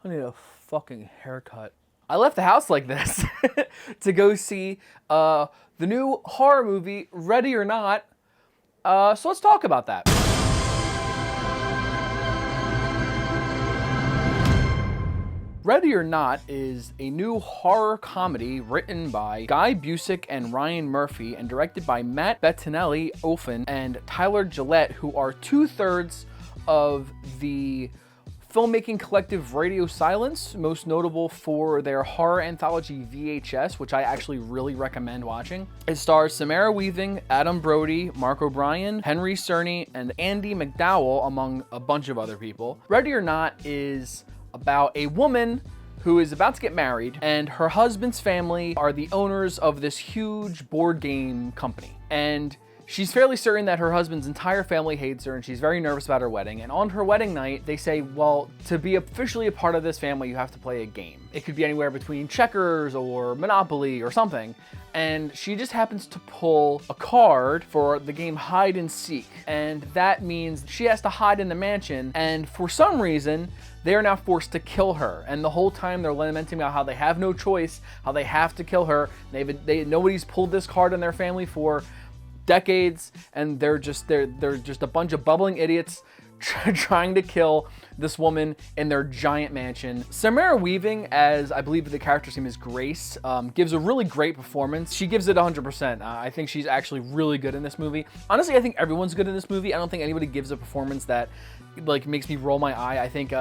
I need a fucking haircut. I left the house like this to go see the new horror movie, Ready or Not. So let's talk about that. Ready or Not is a new horror comedy written by Guy Busick and Ryan Murphy and directed by Matt Bettinelli-Olphin and Tyler Gillette, who are 2/3 of the filmmaking collective Radio Silence, most notable for their horror anthology VHS, which I actually really recommend watching. It stars Samara Weaving, Adam Brody, Mark O'Brien, Henry Cerny, and Andy McDowell, among a bunch of other people. Ready or Not is about a woman who is about to get married, and her husband's family are the owners of this huge board game company. And she's fairly certain that her husband's entire family hates her, and she's very nervous about her wedding. And on her wedding night, they say, well, to be officially a part of this family, you have to play a game. It could be anywhere between checkers or Monopoly or something. And she just happens to pull a card for the game Hide and Seek. And that means she has to hide in the mansion, and for some reason, they are now forced to kill her. And the whole time they're lamenting about how they have no choice, how they have to kill her. Nobody's pulled this card in their family for decades, and they're just a bunch of bubbling idiots trying to kill this woman in their giant mansion. Samara Weaving, as I believe the character's name is Grace, gives a really great performance. She gives it 100%. I think she's actually really good in this movie. Honestly, I think everyone's good in this movie. I don't think anybody gives a performance that like makes me roll my eye. I think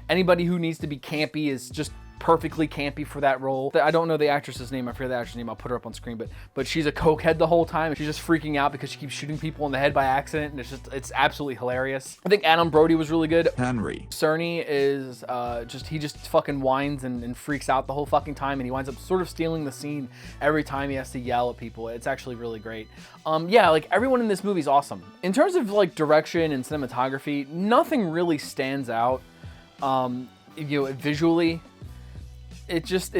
anybody who needs to be campy is just perfectly campy for that role. I don't know the actress's name. I forget the actress's name. I'll put her up on screen, but she's a cokehead the whole time. She's just freaking out because she keeps shooting people in the head by accident, and it's absolutely hilarious. I think Adam Brody was really good. Henry Cerny is he just fucking whines and freaks out the whole fucking time, and he winds up sort of stealing the scene every time he has to yell at people. It's actually really great. Yeah, like everyone in this movie is awesome. In terms of like direction and cinematography, nothing really stands out. Visually. It's just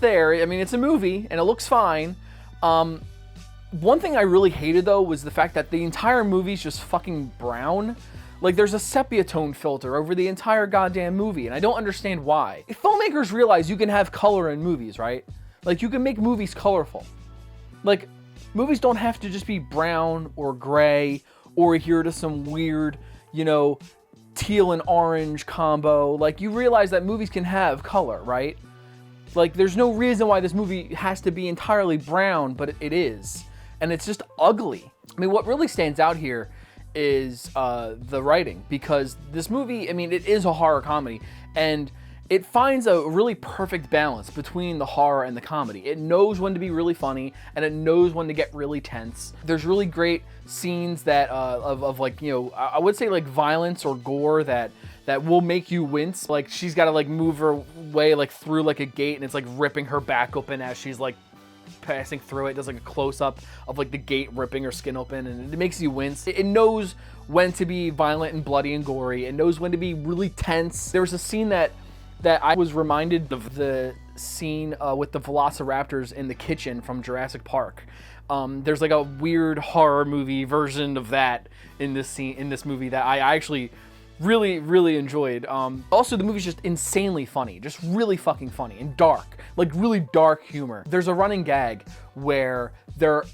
there. I mean, it's a movie and it looks fine. One thing I really hated though was the fact that the entire movie's just fucking brown. Like there's a sepia tone filter over the entire goddamn movie, and I don't understand why. If filmmakers realize you can have color in movies, right? Like you can make movies colorful. Like movies don't have to just be brown or gray or adhere to some weird, teal and orange combo. Like you realize that movies can have color, right? Like there's no reason why this movie has to be entirely brown, but it is. And it's just ugly. I mean, what really stands out here is the writing, because this movie, I mean, it is a horror comedy, and it finds a really perfect balance between the horror and the comedy. It knows when to be really funny, and it knows when to get really tense. There's really great scenes that of like, I would say like violence or gore that will make you wince. Like she's got to like move her way like through like a gate, and it's like ripping her back open as she's like passing through it. It does like a close-up of like the gate ripping her skin open, and it makes you wince. It knows when to be violent and bloody and gory. It knows when to be really tense. There was a scene that I was reminded of the scene with the velociraptors in the kitchen from Jurassic Park. There's like a weird horror movie version of that in this movie that I actually really, really enjoyed. Also, the movie's just insanely funny, just really fucking funny and dark, like really dark humor. There's a running gag where they're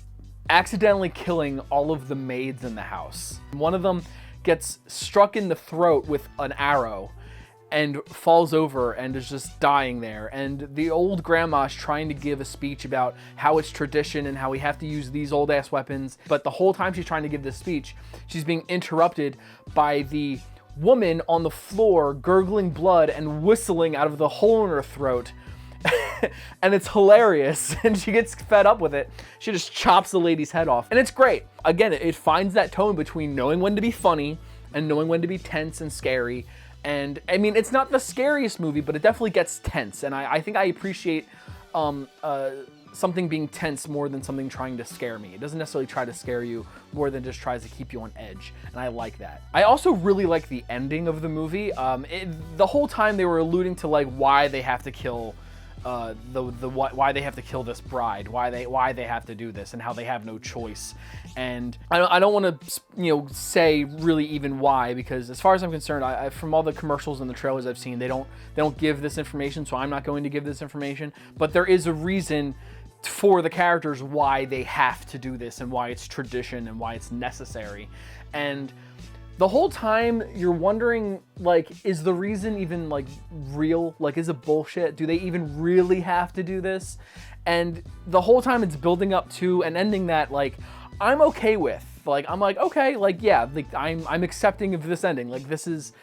accidentally killing all of the maids in the house. One of them gets struck in the throat with an arrow and falls over and is just dying there. And the old grandma's trying to give a speech about how it's tradition and how we have to use these old ass weapons. But the whole time she's trying to give this speech, she's being interrupted by the woman on the floor gurgling blood and whistling out of the hole in her throat. And it's hilarious, and she gets fed up with it. She just chops the lady's head off, and it's great. Again, it finds that tone between knowing when to be funny and knowing when to be tense and scary. And I mean, it's not the scariest movie, but it definitely gets tense. And I think I appreciate something being tense more than something trying to scare me. It doesn't necessarily try to scare you more than just tries to keep you on edge. And I like that. I also really like the ending of the movie. The whole time they were alluding to like why they have to kill why they have to kill this bride, why they have to do this, and how they have no choice. And I don't want to say really even why, because as far as I'm concerned, from all the commercials and the trailers I've seen, they don't give this information, so I'm not going to give this information. But there is a reason for the characters why they have to do this, and why it's tradition, and why it's necessary. And the whole time you're wondering, like, is the reason even like real? Like, is it bullshit? Do they even really have to do this? And the whole time it's building up to an ending that, like, I'm okay with. Like, I'm like, okay, like, yeah, like, I'm accepting of this ending. Like, this is,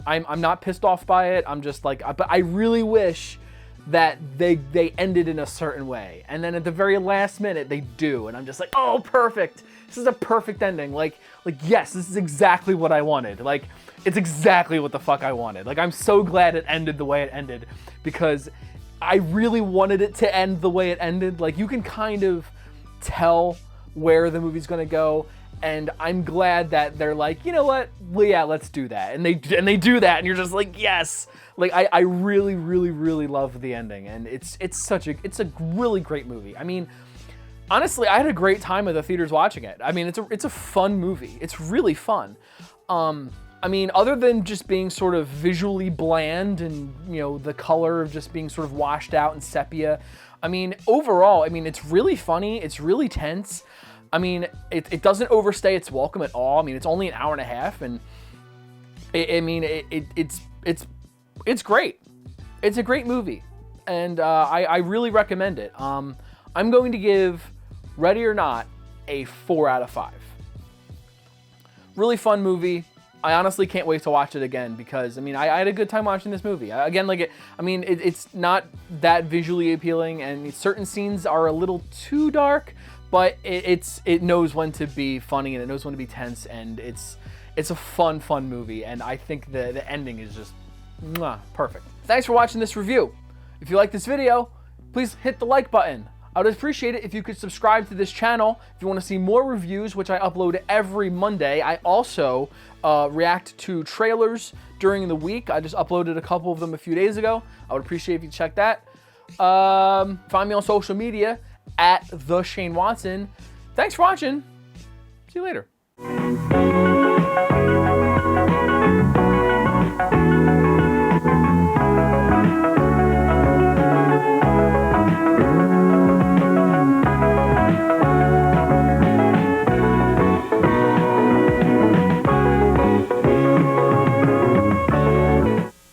I'm not pissed off by it. I'm just like, but I really wish that they ended in a certain way. And then at the very last minute they do, and I'm just like, oh, perfect. This is a perfect ending. Like yes, this is exactly what I wanted. Like, it's exactly what the fuck I wanted. Like, I'm so glad it ended the way it ended, because I really wanted it to end the way it ended. Like, you can kind of tell where the movie's gonna go, and I'm glad that they're like, you know what? Well, yeah, let's do that. And they do that, and you're just like, yes. Like, I really, really, really love the ending, and it's a really great movie. I mean, honestly, I had a great time at the theaters watching it. I mean, it's a fun movie. It's really fun. I mean, other than just being sort of visually bland and, the color of just being sort of washed out and sepia, I mean, overall, I mean, it's really funny. It's really tense. I mean, it doesn't overstay its welcome at all. I mean, it's only an hour and a half, and it's great. It's a great movie, and I really recommend it. I'm going to give Ready or Not a 4 out of 5. Really fun movie. I honestly can't wait to watch it again, because, I mean, I had a good time watching this movie. Again, like, it's not that visually appealing, and certain scenes are a little too dark, but it knows when to be funny, and it knows when to be tense, and it's a fun movie, and I think the ending is just perfect. Thanks for watching this review. If you like this video, please hit the like button. I would appreciate it if you could subscribe to this channel. If you want to see more reviews, which I upload every Monday, I also react to trailers during the week. I just uploaded a couple of them a few days ago. I would appreciate if you check that. Find me on social media at The Shane Watson. Thanks for watching. See you later.